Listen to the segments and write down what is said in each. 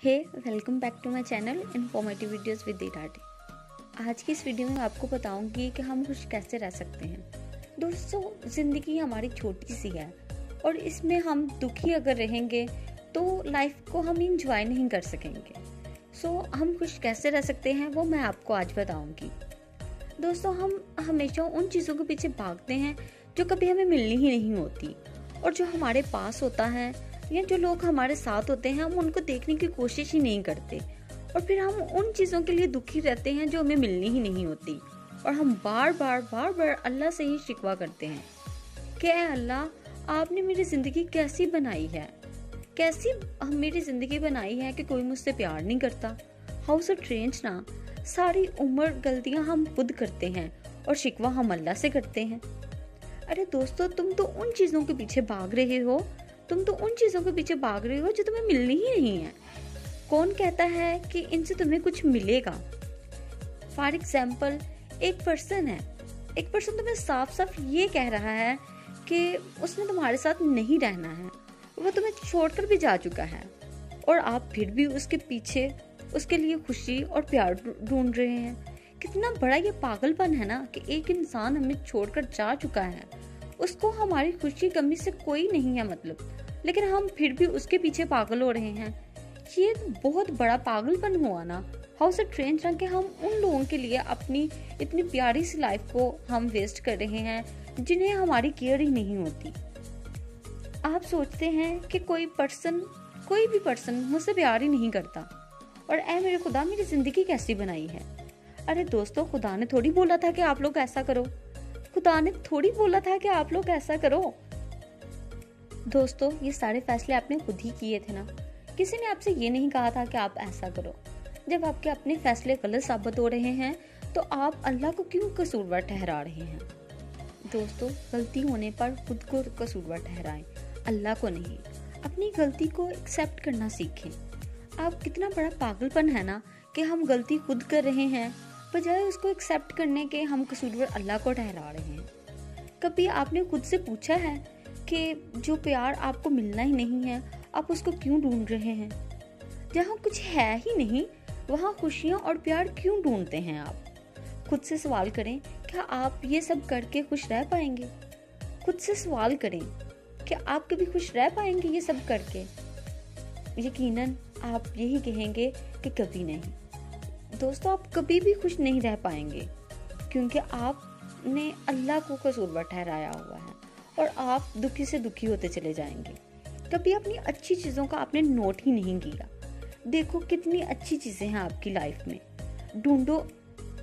Hey welcome back to my channel informative videos with इरादी। आज की इस वीडियो में आपको बताऊंगी कि हम खुश कैसे रह सकते हैं। दोस्तों, ज़िंदगी हमारी छोटी सी है और इसमें हम दुखी अगर रहेंगे तो लाइफ को हम इंजॉय नहीं कर सकेंगे। हम खुश कैसे रह सकते हैं वो मैं आपको आज बताऊंगी। दोस्तों, हम हमेशा उन चीज़ों के पीछे भागते हैं जो कभी हमें मिलनी ही नहीं होती, और जो हमारे पास होता है या जो लोग हमारे साथ होते हैं हम उनको देखने की कोशिश ही नहीं करते, और फिर हम उन चीज़ों के लिए दुखी रहते हैं जो हमें मिलनी ही नहीं होती, और हम बार बार अल्लाह से ही शिकवा करते हैं कि ऐ अल्लाह, आपने मेरी ज़िंदगी कैसी बनाई है, कैसी मेरी ज़िंदगी बनाई है कि कोई मुझसे प्यार नहीं करता। हाउ सो स्ट्रेंज ना, सारी उम्र गलतियां हम खुद करते हैं और शिकवा हम अल्लाह से करते हैं। अरे दोस्तों, तुम तो उन चीज़ों के पीछे भाग रहे हो, जो तुम्हें मिलनी ही नहीं है। कौन कहता है कि इनसे तुम्हें कुछ मिलेगा? फॉर एग्जाम्पल, एक पर्सन तुम्हें साफ साफ ये कह रहा है कि उसने तुम्हारे साथ नहीं रहना है, वो तुम्हें छोड़कर भी जा चुका है, और आप फिर भी उसके पीछे उसके लिए खुशी और प्यार ढूंढ रहे हैं। कितना बड़ा ये पागलपन है ना कि एक इंसान हमें छोड़कर जा चुका है, उसको हमारी खुशी गमी से कोई नहीं है मतलब, लेकिन हम फिर भी उसके पीछे पागल हो रहे हैं। ये बहुत बड़ा पागलपन हुआ ना। हाउ सो स्ट्रेंज ना कि हम उन लोगों के लिए अपनी इतनी प्यारी सी लाइफ को हम वेस्ट कर रहे हैं जिन्हें हमारी केयर ही नहीं होती। आप सोचते हैं कि कोई भी पर्सन मुझसे प्यार ही नहीं करता, और ऐ मेरे खुदा, मेरी जिंदगी कैसी बनाई है। अरे दोस्तों, खुदा ने थोड़ी बोला था कि आप लोग ऐसा करो। दोस्तों, ये सारे फैसले आपने खुद ही किए थे ना। किसी ने आपसे ये नहीं कहा था कि आप ऐसा करो। जब आपके अपने फैसले गलत साबित हो रहे हैं तो आप अल्लाह को क्यों कसूरवार ठहरा रहे हैं? दोस्तों, गलती होने पर खुद को कसूरवार ठहराएं, अल्लाह को नहीं। अपनी गलती को एक्सेप्ट करना सीखें। आप कितना बड़ा पागलपन है ना कि हम गलती खुद कर रहे हैं, बजाय उसको एक्सेप्ट करने के हम कसूरवार अल्लाह को ठहरा रहे हैं। कभी आपने खुद से पूछा है कि जो प्यार आपको मिलना ही नहीं है, आप उसको क्यों ढूंढ रहे हैं? जहाँ कुछ है ही नहीं वहाँ खुशियाँ और प्यार क्यों ढूंढते हैं आप? खुद से सवाल करें, क्या आप ये सब करके खुश रह पाएंगे? खुद से सवाल करें, क्या आप कभी खुश रह पाएंगे ये सब करके? यकीनन आप यही कहेंगे कि कभी नहीं। दोस्तों, आप कभी भी खुश नहीं रह पाएंगे, क्योंकि आपने अल्लाह को कसूरवार ठहराया हुआ है, और आप दुखी से दुखी होते चले जाएंगे। कभी अपनी अच्छी चीज़ों का आपने नोट ही नहीं किया। देखो कितनी अच्छी चीज़ें हैं आपकी लाइफ में, ढूंढो।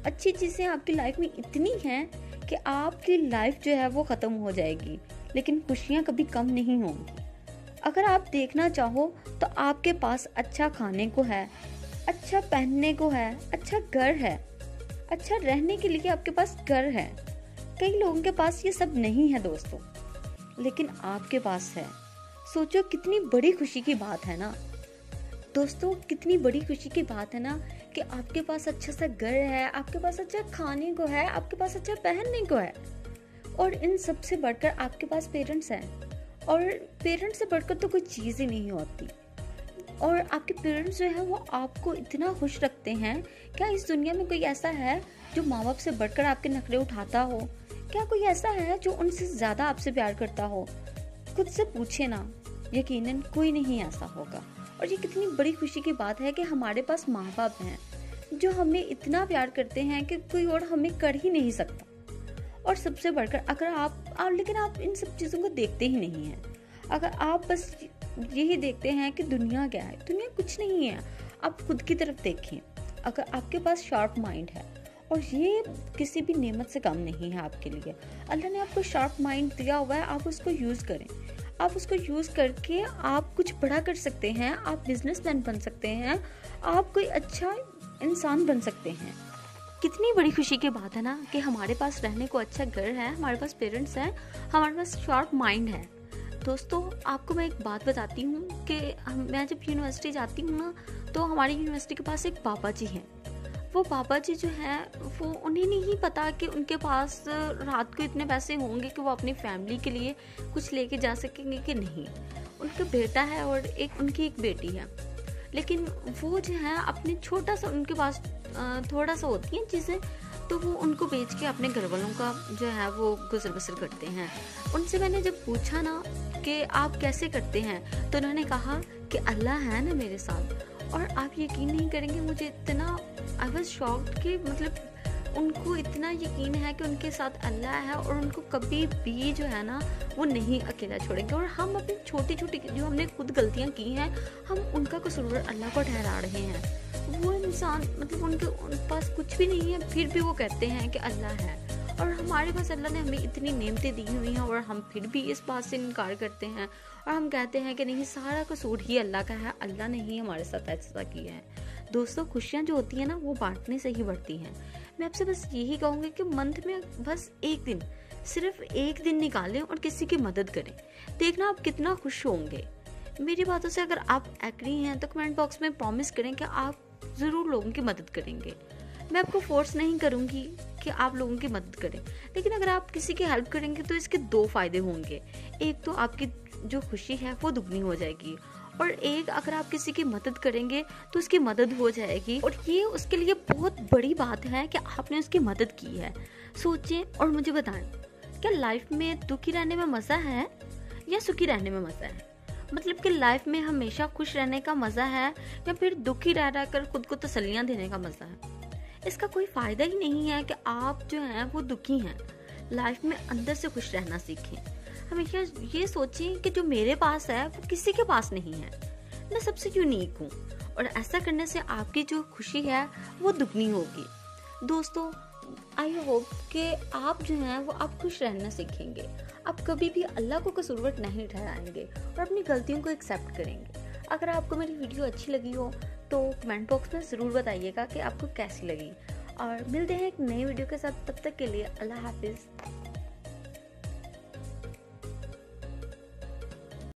अच्छी चीज़ें आपकी लाइफ में इतनी हैं कि आपकी लाइफ जो है वो ख़त्म हो जाएगी, लेकिन खुशियाँ कभी कम नहीं होंगी। अगर आप देखना चाहो तो आपके पास अच्छा खाने को है, अच्छा पहनने को है, अच्छा घर है, अच्छा रहने के लिए आपके पास घर है। कई लोगों के पास ये सब नहीं है दोस्तों, लेकिन आपके पास है। सोचो कितनी बड़ी खुशी की बात है ना दोस्तों, कितनी बड़ी खुशी की बात है ना कि आपके पास अच्छा सा घर है, आपके पास अच्छा खाने को है, आपके पास अच्छा पहनने को है, और इन सब से बढ़कर आपके पास पेरेंट्स हैं, और पेरेंट्स से बढ़कर तो कोई चीज़ ही नहीं होती। और आपके पेरेंट्स जो है वो आपको इतना खुश रखते हैं। क्या इस दुनिया में कोई ऐसा है जो माँ बाप से बढ़कर आपके नखरे उठाता हो? क्या कोई ऐसा है जो उनसे ज़्यादा आपसे प्यार करता हो? खुद से पूछे ना, यकीनन कोई नहीं ऐसा होगा। और ये कितनी बड़ी खुशी की बात है कि हमारे पास माँ बाप हैं जो हमें इतना प्यार करते हैं कि कोई और हमें कर ही नहीं सकता। और सबसे बढ़कर अगर लेकिन आप इन सब चीज़ों को देखते ही नहीं हैं। अगर आप बस यही देखते हैं कि दुनिया क्या है, दुनिया कुछ नहीं है। आप खुद की तरफ देखें। अगर आपके पास शार्प माइंड है, और ये किसी भी नेमत से कम नहीं है आपके लिए, अल्लाह ने आपको शार्प माइंड दिया हुआ है, आप उसको यूज़ करें। आप उसको यूज़ करके आप कुछ बड़ा कर सकते हैं, आप बिजनेसमैन बन सकते हैं, आप कोई अच्छा इंसान बन सकते हैं। कितनी बड़ी खुशी की बात है ना कि हमारे पास रहने को अच्छा घर है, हमारे पास पेरेंट्स हैं, हमारे पास शार्प माइंड है। दोस्तों, आपको मैं एक बात बताती हूँ कि मैं जब यूनिवर्सिटी जाती हूँ ना, तो हमारी यूनिवर्सिटी के पास एक पापा जी हैं। वो पापा जी जो है वो, उन्हें नहीं पता कि उनके पास रात को इतने पैसे होंगे कि वो अपनी फैमिली के लिए कुछ लेके जा सकेंगे कि नहीं। उनका बेटा है और उनकी एक बेटी है। लेकिन वो जो है अपने छोटा सा उनके पास थोड़ा सा होती हैं चीज़ें, तो वो उनको बेच के अपने घर वालों का जो है वो गुजर बसर करते हैं। उनसे मैंने जब पूछा ना कि आप कैसे करते हैं, तो उन्होंने कहा कि अल्लाह है ना मेरे साथ। और आप यकीन नहीं करेंगे, मुझे इतना आई वाज शॉक्ड कि मतलब उनको इतना यकीन है कि उनके साथ अल्लाह है और उनको कभी भी जो है ना वो नहीं अकेला छोड़ेंगे। और हम अपनी छोटी छोटी जो हमने खुद गलतियां की हैं, हम उनका कसूर अल्लाह को ठहरा रहे हैं। वो इंसान मतलब उनके पास कुछ भी नहीं है, फिर भी वो कहते हैं कि अल्लाह है। और हमारे पास अल्लाह ने हमें इतनी नेमतें दी हुई हैं और हम फिर भी इस बात से इनकार करते हैं और हम कहते हैं कि नहीं, सारा कसूर ही अल्लाह का है, अल्लाह ने ही हमारे साथ ऐसा किया है। दोस्तों, खुशियाँ जो होती हैं ना वो बांटने से ही बढ़ती हैं। मैं आपसे बस यही कहूँगी कि मंथ में बस एक दिन, सिर्फ एक दिन निकालें और किसी की मदद करें, देखना आप कितना खुश होंगे। मेरी बातों से अगर आप एग्री हैं तो कमेंट बॉक्स में प्रॉमिस करें कि आप ज़रूर लोगों की मदद करेंगे। मैं आपको फोर्स नहीं करूँगी कि आप लोगों की मदद करें, लेकिन अगर आप किसी की हेल्प करेंगे तो इसके दो फायदे होंगे। एक तो आपकी जो खुशी है वो दुगनी हो जाएगी, और एक अगर आप किसी की मदद करेंगे तो उसकी मदद हो जाएगी, और ये उसके लिए बहुत बड़ी बात है कि आपने उसकी मदद की है। सोचें और मुझे बताएं, क्या लाइफ में दुखी रहने में मज़ा है या सुखी रहने में मज़ा है? मतलब कि लाइफ में हमेशा खुश रहने का मज़ा है या फिर दुखी रह रह कर खुद को तसल्लियाँ देने का मज़ा है? इसका कोई फ़ायदा ही नहीं है कि आप जो हैं वो दुखी हैं। लाइफ में अंदर से खुश रहना सीखें। हमेशा ये सोचें कि जो मेरे पास है वो किसी के पास नहीं है, मैं सबसे यूनिक हूँ, और ऐसा करने से आपकी जो खुशी है वो दुगनी होगी। दोस्तों, आई होप कि आप जो हैं वो आप खुश रहना सीखेंगे। आप कभी भी अल्लाह को कसूरवर नहीं ठहराएंगे और अपनी गलतियों को एक्सेप्ट करेंगे। अगर आपको मेरी वीडियो अच्छी लगी हो तो कमेंट बॉक्स में ज़रूर बताइएगा कि आपको कैसी लगी, और मिलते हैं एक नई वीडियो के साथ। तब तक के लिए अल्लाह हाफिज़।